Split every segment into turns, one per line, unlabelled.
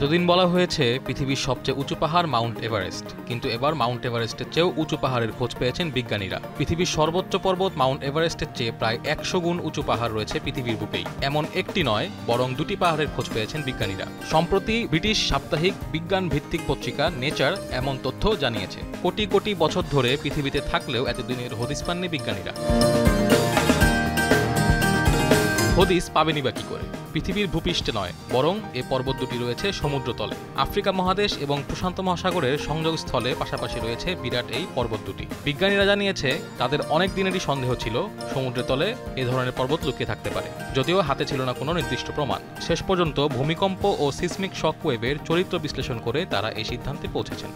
এতদিন বলা হয়েছে পৃথিবীর সবচেয়ে উঁচু পাহাড় মাউন্ট এভারেস্ট, কিন্তু এবার মাউন্ট এভারেস্টের চেয়েও উঁচু পাহাড়ের খোঁজ পেয়েছেন বিজ্ঞানীরা। পৃথিবীর সর্বোচ্চ পর্বত মাউন্ট এভারেস্টের চেয়ে প্রায় 100 গুণ উঁচু পাহাড় রয়েছে পৃথিবীর বুকেই। এমন একটি নয়, বরং দুটি পাহাড়ের খোঁজ পেয়েছেন বিজ্ঞানীরা। সম্প্রতি ব্রিটিশ সাপ্তাহিক বিজ্ঞান ভিত্তিক পত্রিকা নেচার এমন তথ্য জানিয়েছে। কোটি কোটি বছর ধরে পৃথিবীতে থাকলেও এতদিনের হদিস পাননি বিজ্ঞানীরা। হদিস পাবেনি বা কি করে? পৃথিবীর ভূপৃষ্ঠে নয়, বরং এ পর্বত দুটি রয়েছে সমুদ্রতলে। আফ্রিকা মহাদেশ এবং প্রশান্ত মহাসাগরের সংযোগস্থলে পাশাপাশি রয়েছে বিরাট এই পর্বত দুটি। বিজ্ঞানীরা জানিয়েছে তাদের অনেক দিনেরই সন্দেহ ছিল সমুদ্রের তলে এ ধরনের পর্বত লুকিয়ে থাকতে পারে, যদিও হাতে ছিল না কোনো নির্দিষ্ট প্রমাণ। শেষ পর্যন্ত ভূমিকম্প ও সিসমিক শক ওয়েভের চরিত্র বিশ্লেষণ করে তারা এই সিদ্ধান্তে পৌঁছেছেন।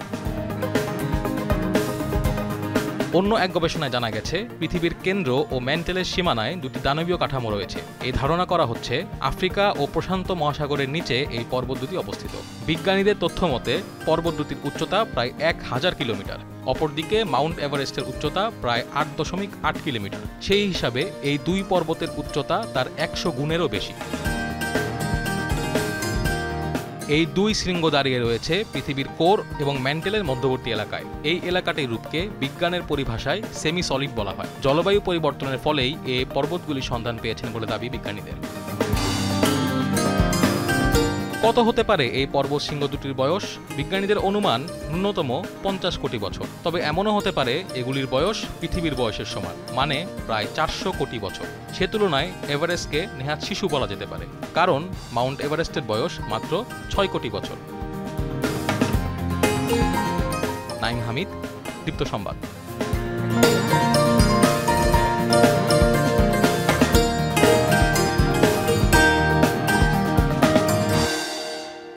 অন্য এক গবেষণায় জানা গেছে পৃথিবীর কেন্দ্র ও ম্যান্টেলের সীমানায় দুটি দানবীয় কাঠামো রয়েছে। এই ধারণা করা হচ্ছে আফ্রিকা ও প্রশান্ত মহাসাগরের নিচে এই পর্বত দুটি অবস্থিত। বিজ্ঞানীদের তথ্য মতে পর্বত দুটির উচ্চতা প্রায় 1000 কিলোমিটার। অপরদিকে মাউন্ট এভারেস্টের উচ্চতা প্রায় 8.8 কিলোমিটার। সেই হিসাবে এই দুই পর্বতের উচ্চতা তার 100 গুণেরও বেশি। এই দুই শৃঙ্গ দাঁড়িয়ে রয়েছে পৃথিবীর কোর এবং ম্যান্টেলের মধ্যবর্তী এলাকায়। এই এলাকাটির রূপকে বিজ্ঞানের পরিভাষায় সেমি সলিড বলা হয়। জলবায়ু পরিবর্তনের ফলেই এই পর্বতগুলি সন্ধান পেয়েছেন বলে দাবি বিজ্ঞানীদের। কত হতে পারে এই পর্বত শৃঙ্গ দুটির বয়স? বিজ্ঞানীদের অনুমান ন্যূনতম 50 কোটি বছর। তবে এমনও হতে পারে এগুলির বয়স পৃথিবীর বয়সের সমান, মানে প্রায় 400 কোটি বছর। সে তুলনায় এভারেস্টকে নেহাত শিশু বলা যেতে পারে, কারণ মাউন্ট এভারেস্টের বয়স মাত্র 6 কোটি বছর। নাঈম হামিদ, দীপ্ত সংবাদ।